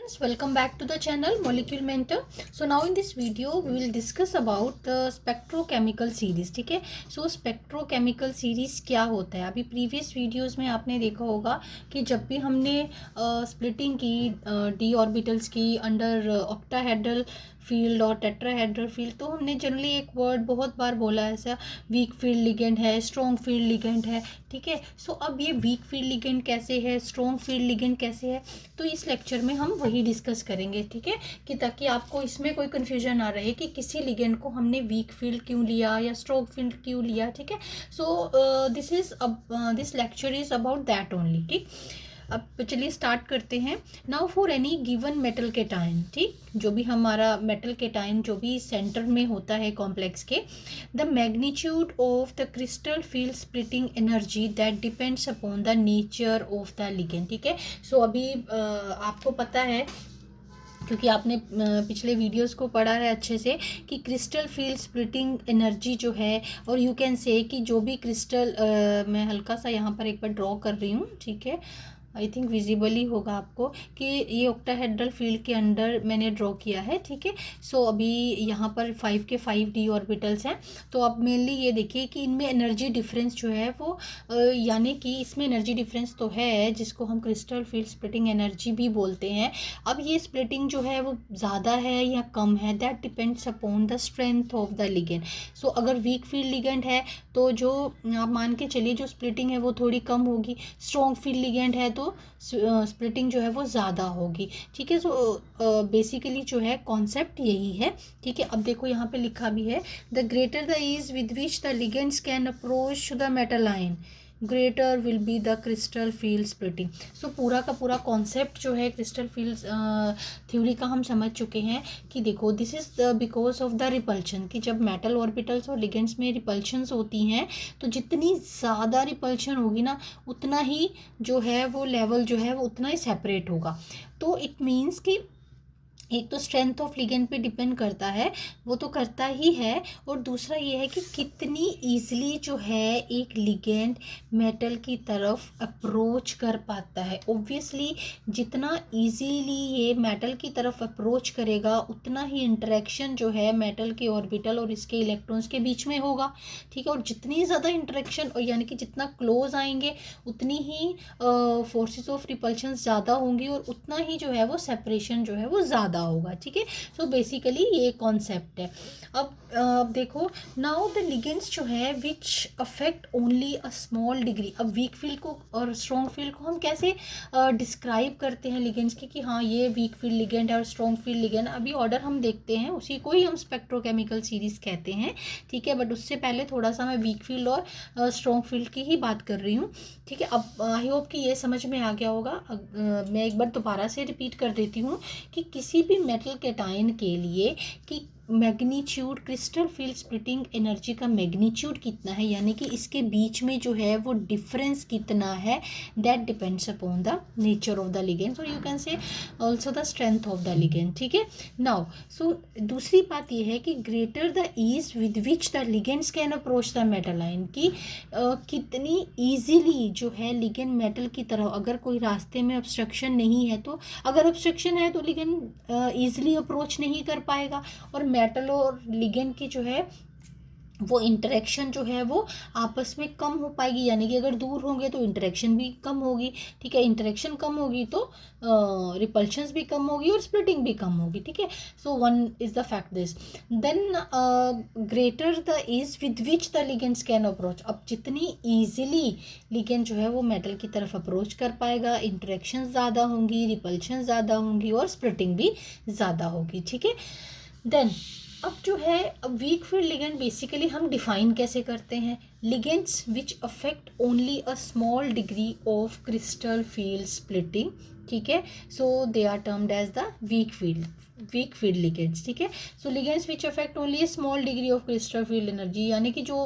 Friends, welcome back to the channel Molecule Mentor. So now in this video we will discuss about the spectrochemical series. ठीक है, so spectrochemical series क्या होता है? अभी previous videos में आपने देखा होगा कि जब भी हमने स्प्लिटिंग की डी ऑर्बिटल्स की अंडर ऑक्टाहेड्रल फील्ड और टेट्राहेड्रल फील्ड, तो हमने जनरली एक वर्ड बहुत बार बोला है, ऐसा वीक फील्ड लिगेंड है, स्ट्रॉन्ग फील्ड लिगेंड है. ठीक है, सो अब ये वीक फील्ड लिगेंड कैसे है, स्ट्रॉन्ग फील्ड लिगेंड कैसे है, तो इस लेक्चर में हम वही डिस्कस करेंगे. ठीक है, कि ताकि आपको इसमें कोई कन्फ्यूजन ना रहे कि किसी लिगेंड को हमने वीक फील्ड क्यों लिया या स्ट्रॉन्ग फील्ड क्यों लिया. ठीक है, so this lecture is about that only. ठीक, अब चलिए स्टार्ट करते हैं. Now for any given metal cation, ठीक, जो भी हमारा मेटल केटाइन जो भी सेंटर में होता है कॉम्प्लेक्स के, the magnitude of the crystal field splitting energy that depends upon the nature of the ligand. ठीक है, सो अभी आपको पता है क्योंकि आपने पिछले वीडियोस को पढ़ा है अच्छे से कि क्रिस्टल फील्ड स्प्लिटिंग एनर्जी जो है, और यू कैन से कि जो भी क्रिस्टल मैं हल्का सा यहाँ पर एक बार ड्रॉ कर रही हूँ. ठीक है, आई थिंक विजिबल ही होगा आपको कि ये ऑक्टाहेड्रल फील्ड के अंडर मैंने ड्रॉ किया है. ठीक है, सो अभी यहाँ पर 5 के 5 डी ऑर्बिटल्स हैं. तो अब मेनली ये देखिए कि इनमें एनर्जी डिफरेंस जो है वो यानी कि इसमें एनर्जी डिफरेंस तो है जिसको हम क्रिस्टल फील्ड स्प्लिटिंग एनर्जी भी बोलते हैं. अब ये स्प्लिटिंग जो है वो ज़्यादा है या कम है, that depends upon the strength of the ligand. So अगर वीक फील्ड लिगेंड है तो जो आप मान के चलिए जो स्प्लिटिंग है वो थोड़ी कम होगी. स्ट्रॉन्ग फील्ड लिगेंड है तो स्प्लिटिंग जो है वो ज़्यादा होगी. ठीक है, सो बेसिकली जो है कॉन्सेप्ट यही है. ठीक है, अब देखो यहाँ पे लिखा भी है, the greater the ease with which the ligands can approach the metal ion greater will be the crystal field splitting. So पूरा का पूरा कॉन्सेप्ट जो है क्रिस्टल फील्ड थ्योरी का हम समझ चुके हैं कि देखो this is the because of the repulsion, कि जब मेटल ऑर्बिटल्स और लिगेंड्स में रिपल्शंस होती हैं तो जितनी ज़्यादा रिपल्शन होगी ना उतना ही जो है वो लेवल जो है वो उतना ही सेपरेट होगा. तो इट मीन्स कि एक तो स्ट्रेंथ ऑफ लिगेंड पे डिपेंड करता है, वो तो करता ही है, और दूसरा ये है कि कितनी ईजिली जो है एक लिगेंड मेटल की तरफ अप्रोच कर पाता है. ऑब्वियसली जितना ईजीली ये मेटल की तरफ अप्रोच करेगा उतना ही इंटरेक्शन जो है मेटल के ऑर्बिटल और इसके इलेक्ट्रॉन्स के बीच में होगा. ठीक है, और जितनी ज़्यादा इंटरेक्शन और यानी कि जितना क्लोज आएंगे उतनी ही फोर्सेस ऑफ रिपल्शन ज़्यादा होंगी और उतना ही जो है वो सेपरेशन जो है वो ज़्यादा होगा. ठीक है, सो बेसिकली ये कॉन्सेप्ट है. अब देखो, नाउ द लिगेंड्स जो है विच affect only a small degree. अब वीक फील्ड को और स्ट्रॉन्ग फील्ड को हम कैसे डिस्क्राइब करते हैं लिगेंड्स की कि हाँ ये वीक फील्ड लिगेंड है और स्ट्रॉन्ग फील्ड लिगेंड. अभी ऑर्डर हम देखते हैं, उसी को ही हम स्पेक्ट्रोकेमिकल सीरीज कहते हैं. ठीक है, बट उससे पहले थोड़ा सा मैं वीक फील्ड और स्ट्रॉन्ग फील्ड की ही बात कर रही हूँ. ठीक है, अब आई होप कि ये समझ में आ गया होगा. मैं एक बार दोबारा से रिपीट कर देती हूँ कि किसी भी मेटल केटाइन के लिए कि magnitude crystal field splitting energy का मैग्नीट्यूड कितना है, यानी कि इसके बीच में जो है वो डिफरेंस कितना है, that depends upon the nature of the ligand, और you can say also the strength of the ligand. ठीक है, नाउ सो दूसरी बात ये है कि greater the ease with which the ligands can approach the metal ion, की कितनी ईजीली जो है लिगेंड मेटल की तरह, अगर कोई रास्ते में ऑब्स्ट्रक्शन नहीं है तो, अगर ऑब्स्ट्रक्शन है तो लिगेंड ईजिली अप्रोच नहीं कर पाएगा और मेटल और लिगेंड की जो है वो इंटरेक्शन जो है वो आपस में कम हो पाएगी. यानी कि अगर दूर होंगे तो इंटरेक्शन भी कम होगी. ठीक है, इंटरेक्शन कम होगी तो रिपल्शंस भी कम होगी और स्प्लिटिंग भी कम होगी. ठीक है, so one is the fact this. Then greater the is with which the ligands can approach. अब जितनी ईजिली लिगेंड जो है वो मेटल की तरफ अप्रोच कर पाएगा, इंटरेक्शन ज़्यादा होंगी, रिपल्शन ज़्यादा होंगी और स्प्लिटिंग भी ज़्यादा होगी. ठीक है, देन अब जो है वीक फील्ड लिगेंड बेसिकली हम डिफाइन कैसे करते हैं, ligands which affect only a small degree of crystal field splitting. ठीक है, so they are termed as the weak field ligands. ठीक है, so ligands which affect only a small degree of crystal field energy, यानी कि जो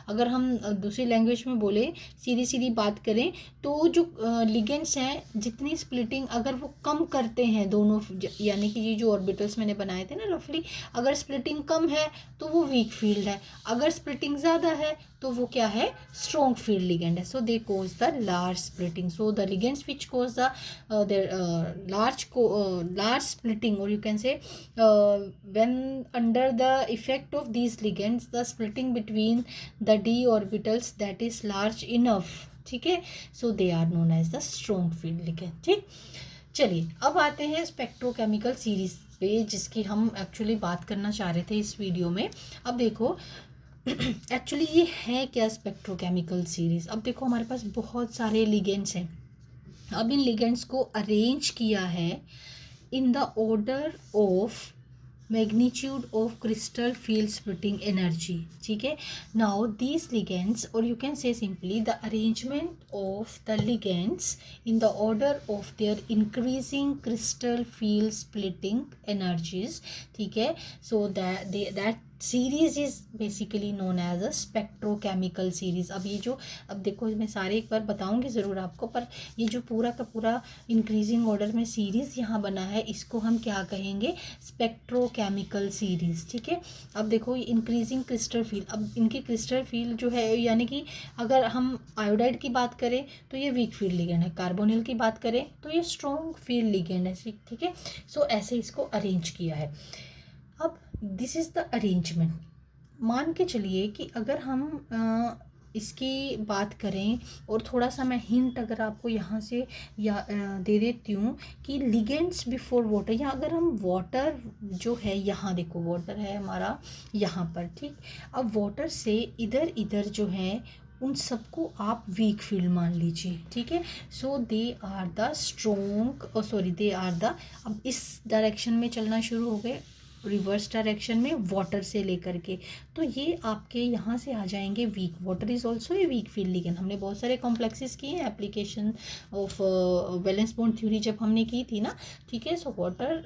अगर हम दूसरी लैंग्वेज में बोले, सीधी बात करें तो जो लिगेंड्स हैं जितनी स्प्लिटिंग अगर वो कम करते हैं दोनों, यानी कि ये जो ऑर्बिटल्स मैंने बनाए थे ना रफली, अगर स्प्लिटिंग कम है तो वो वीक फील्ड है, अगर स्प्लिटिंग ज़्यादा है तो वो क्या है, स्ट्रॉन्ग फील्ड लिगेंड है. So they cause the large splitting. So the ligands which cause the large splitting, or you can say when under the effect of these ligands the splitting between the d orbitals that is large enough. ठीक है, so they are known as the strong field ligand. ठीक, चलिए अब आते हैं spectrochemical series पे, जिसकी हम एक्चुअली बात करना चाह रहे थे इस वीडियो में. अब देखो एक्चुअली ये है क्या स्पेक्ट्रोकेमिकल सीरीज. अब देखो हमारे पास बहुत सारे लिगेंड्स हैं. अब इन लिगेंड्स को अरेंज किया है in the order of magnitude of crystal field splitting energy. ठीक है, नाउ दीज लिगेंड्स, और you can say simply the arrangement of the ligands in the order of their increasing crystal field splitting energies. ठीक है, so that series is basically known as a spectrochemical series. अब ये जो, अब देखो मैं सारे एक बार बताऊंगी ज़रूर आपको, पर ये जो पूरा का पूरा इंक्रीजिंग ऑर्डर में सीरीज यहाँ बना है, इसको हम क्या कहेंगे, स्पेक्ट्रोकेमिकल सीरीज. ठीक है, अब देखो इंक्रीजिंग क्रिस्टल फील्ड. अब इनकी क्रिस्टल फील्ड जो है, यानी कि अगर हम आयोडाइड की बात करें तो ये वीक फील्ड लिगेंड है, कार्बोनिल की बात करें तो ये स्ट्रॉन्ग फील्ड लिगेंड है. ठीक है, सो ऐसे इसको अरेंज किया है. अब दिस इज़ द अरेंजमेंट. मान के चलिए कि अगर हम इसकी बात करें, और थोड़ा सा मैं हिंट अगर आपको यहाँ से या दे देती हूँ कि लिगेंड्स बिफोर वाटर, या अगर हम वाटर जो है, यहाँ देखो वाटर है हमारा यहाँ पर. ठीक, अब वाटर से इधर इधर जो है उन सबको आप वीक फील्ड मान लीजिए. ठीक है, so they are the strong, sorry they are the, अब इस डायरेक्शन में चलना शुरू हो गए, रिवर्स डायरेक्शन में वाटर से लेकर के, तो ये आपके यहाँ से आ जाएंगे weak. Water is also a weak field ligand. हमने बहुत सारे कॉम्प्लेक्सेस किए हैं application of valence bond theory जब हमने की थी ना. ठीक है, सो वाटर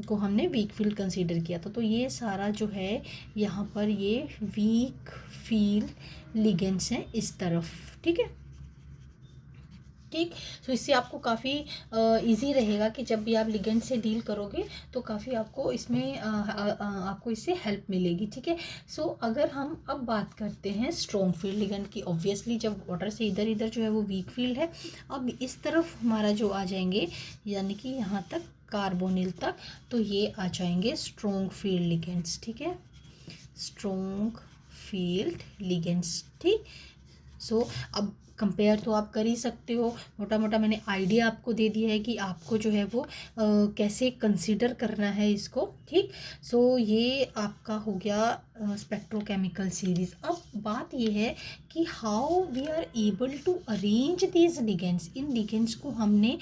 को हमने वीक फील्ड कंसीडर किया था. तो ये सारा जो है यहाँ पर ये वीक फील्ड लिगेंड्स हैं इस तरफ. ठीक है, ठीक, सो इससे आपको काफ़ी इजी रहेगा कि जब भी आप लिगेंड से डील करोगे तो काफ़ी आपको इसमें आपको इससे हेल्प मिलेगी. ठीक है, सो अगर हम अब बात करते हैं स्ट्रॉन्ग फील्ड लिगेंड की, ऑब्वियसली जब वाटर से इधर इधर जो है वो वीक फील्ड है. अब इस तरफ हमारा जो आ जाएंगे, यानी कि यहाँ तक कार्बोनिल तक, तो ये आ जाएंगे स्ट्रॉन्ग फील्ड लिगेंड्स. ठीक है, स्ट्रॉन्ग फील्ड लिगेंड्स. ठीक, सो अब कंपेयर तो आप कर ही सकते हो, मोटा मोटा मैंने आइडिया आपको दे दिया है कि आपको जो है वो कैसे कंसीडर करना है इसको. ठीक, सो ये आपका हो गया स्पेक्ट्रोकेमिकल सीरीज. अब बात ये है कि how we are able to arrange these ligands. इन लिगेंड्स को हमने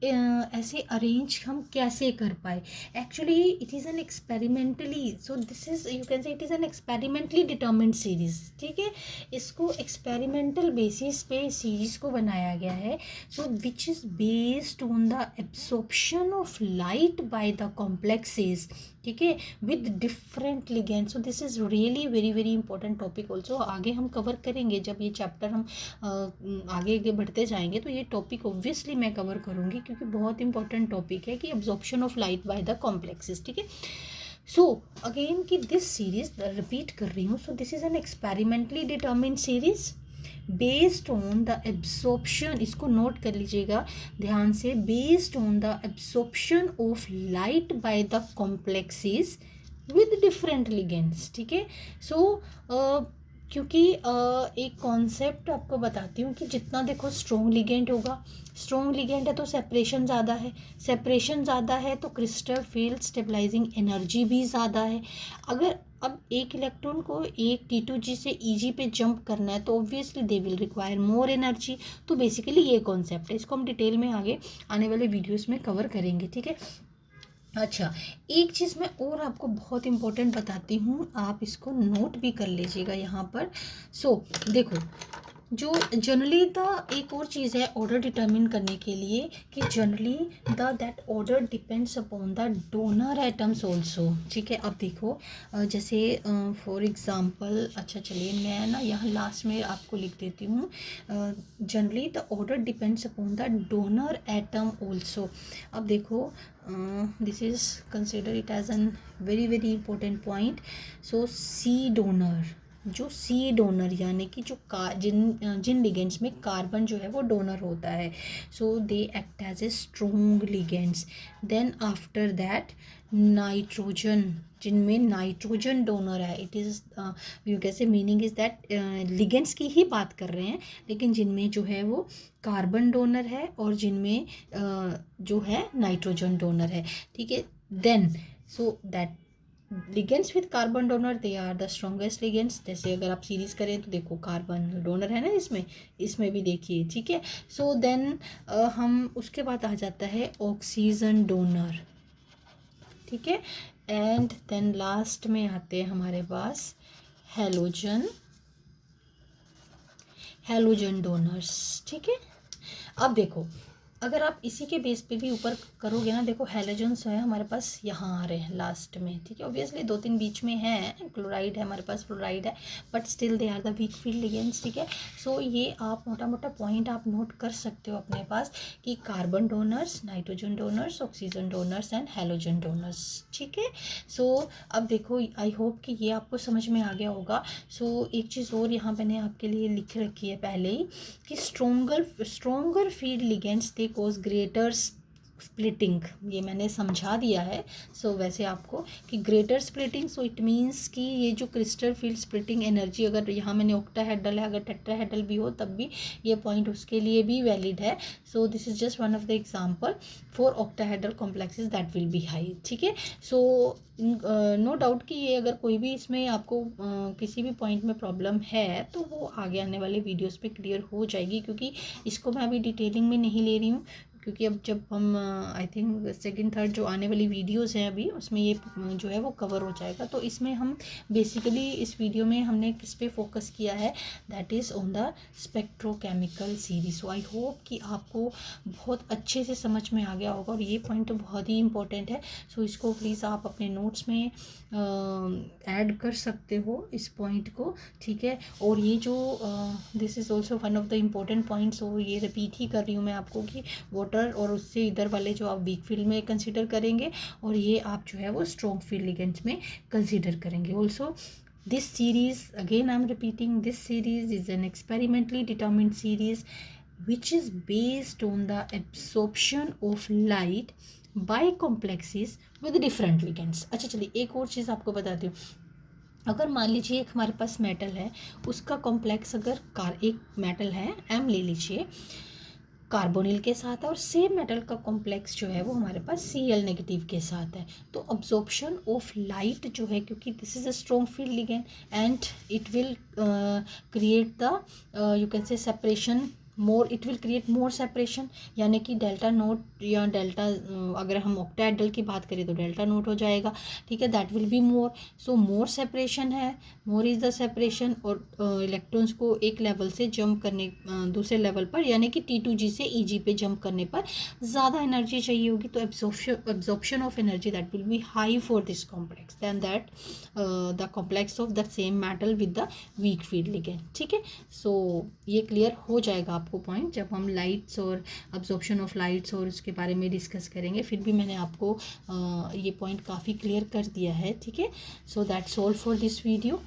ऐसे अरेंज हम कैसे कर पाए. Actually it is an experimentally, so this is, you can say it is an experimentally determined series. ठीक है, इसको एक्सपेरिमेंटल बेसिस पे सीरीज को बनाया गया है. So which is based on the absorption of light by the complexes. ठीक है, with different ligand. So this is really very very important topic also. आगे हम कवर करेंगे जब ये चैप्टर हम आगे बढ़ते जाएंगे, तो ये टॉपिक ऑब्वियसली मैं कवर करूँगी, क्योंकि बहुत इंपॉर्टेंट टॉपिक है कि absorption of light by the complexes. ठीक है, सो अगेन कि दिस सीरीज रिपीट कर रही हूँ. सो this is an experimentally determined series based on the absorption, इसको नोट कर लीजिएगा ध्यान से, based on the absorption of light by the complexes with different ligands. ठीक है, सो क्योंकि एक कॉन्सेप्ट आपको बताती हूँ कि जितना देखो स्ट्रॉन्ग लिगेंड होगा, स्ट्रॉन्ग लिगेंड है तो सेपरेशन ज़्यादा है, सेपरेशन ज़्यादा है तो क्रिस्टल फील्ड स्टेबलाइजिंग एनर्जी भी ज़्यादा है. अगर अब एक इलेक्ट्रॉन को एक T2G से EG पे जंप करना है तो obviously they will require more energy. तो बेसिकली ये कॉन्सेप्ट है, इसको हम डिटेल में आगे आने वाले वीडियोस में कवर करेंगे. ठीक है, अच्छा एक चीज़ मैं और आपको बहुत इम्पोर्टेंट बताती हूँ, आप इसको नोट भी कर लीजिएगा यहाँ पर. सो देखो, जो जनरली द एक और चीज़ है ऑर्डर डिटर्मिन करने के लिए, कि generally that order depends upon the donor atoms also. ठीक है, अब देखो जैसे फॉर एग्ज़ाम्पल, अच्छा चलिए मैं ना यहाँ लास्ट में आपको लिख देती हूँ, generally the order depends upon the donor atom also. अब देखो this is consider it as an very very important point. So C donor, जो सी डोनर यानी कि जो जिन लिगेंड्स में कार्बन जो है वो डोनर होता है, so they act as a strong ligands. Then after that nitrogen, जिनमें नाइट्रोजन डोनर है, इट इज़ यू कैसे मीनिंग इज़ दैट लिगेंड्स की ही बात कर रहे हैं, लेकिन जिनमें जो है वो कार्बन डोनर है और जिनमें जो है नाइट्रोजन डोनर है, ठीक है। Then so that ligands with carbon donor they are the strongest ligands. जैसे अगर आप सीरीज करें तो देखो कार्बन डोनर है ना इसमें भी देखिए, ठीक है। सो देन हम उसके बाद आ जाता है ऑक्सीजन डोनर, ठीक है। एंड देन लास्ट में आते हैं हमारे पास हैलोजन डोनर्स, ठीक है। अब देखो अगर आप इसी के बेस पे भी ऊपर करोगे ना, देखो हैलोजन्स है हमारे पास यहाँ आ रहे हैं लास्ट में, ठीक है। ऑब्वियसली 2-3 बीच में है, क्लोराइड है हमारे पास, फ्लोराइड है, but still they are the weak field ligands, ठीक है। सो ये आप मोटा मोटा पॉइंट आप नोट कर सकते हो अपने पास कि carbon donors, nitrogen donors, oxygen donors and halogen donors, ठीक है। सो अब देखो आई होप कि ये आपको समझ में आ गया होगा। सो एक चीज़ और यहाँ मैंने आपके लिए लिख रखी है पहले ही कि stronger field ligands they cause greater splitting, ये मैंने समझा दिया है। सो वैसे आपको कि greater splitting, so it means कि ये जो क्रिस्टल फील्ड स्प्लिटिंग एनर्जी, अगर यहाँ मैंने ऑक्टाहेड्रल है, अगर टेट्राहेड्रल भी हो तब भी ये पॉइंट उसके लिए भी वैलिड है। So this is just one of the example for octahedral complexes that will be high, ठीक है। सो नो डाउट कि ये अगर कोई भी इसमें आपको किसी भी पॉइंट में प्रॉब्लम है तो वो आगे आने वाले वीडियोस पे क्लियर हो जाएगी, क्योंकि इसको मैं अभी डिटेलिंग में नहीं ले रही हूँ, क्योंकि अब जब हम आई थिंक सेकंड थर्ड जो आने वाली वीडियोस हैं अभी उसमें ये जो है वो कवर हो जाएगा। तो इसमें हम बेसिकली इस वीडियो में हमने किस पे फोकस किया है, that is on the spectrochemical series. So I hope कि आपको बहुत अच्छे से समझ में आ गया होगा और ये पॉइंट तो बहुत ही इंपॉर्टेंट है। सो इसको प्लीज़ आप अपने नोट्स में ऐड कर सकते हो इस पॉइंट को, ठीक है। और ये जो this is also one of the important points, और ये रिपीट ही कर रही हूँ मैं आपको कि वाटर और उससे इधर वाले जो आप वीक फील्ड में कंसीडर करेंगे और ये आप जो है वो स्ट्रॉन्ग फील्ड लिगेंड्स में कंसीडर करेंगे। Also this series, again I'm repeating, this series is an experimentally determined series which is based on the absorption of light by complexes with different ligands। अच्छा चलिए एक और चीज़ आपको बताती हूँ। अगर मान लीजिए एक हमारे पास मेटल है, उसका कॉम्प्लेक्स अगर एक मेटल है M ले लीजिए, कार्बोनिल के साथ है, और सेम मेटल का कॉम्प्लेक्स जो है वो हमारे पास Cl नेगेटिव के साथ है, तो अब्जॉर्प्शन ऑफ लाइट जो है, क्योंकि this is a strong field ligand and it will create the you can से separation more, it will create more separation, यानी कि डेल्टा नोट या डेल्टा, अगर हम ऑक्टाहेड्रल की बात करें तो डेल्टा नोट हो जाएगा, ठीक है। That will be more, so more separation है, मोर इज़ द सेपरेशन, और इलेक्ट्रॉन्स को एक लेवल से जंप करने दूसरे लेवल पर, यानी कि T2G से EG पे जंप करने पर ज़्यादा एनर्जी चाहिए होगी, तो absorption of energy that will be high for this complex than that the complex of the same metal with the weak field ligand, ठीक है। सो ये क्लियर हो जाएगा आपको पॉइंट जब हम लाइट्स और अब्जॉर्प्शन ऑफ लाइट्स और उसके बारे में डिस्कस करेंगे। फिर भी मैंने आपको ये पॉइंट काफ़ी क्लियर कर दिया है, ठीक है। So that's all for this video.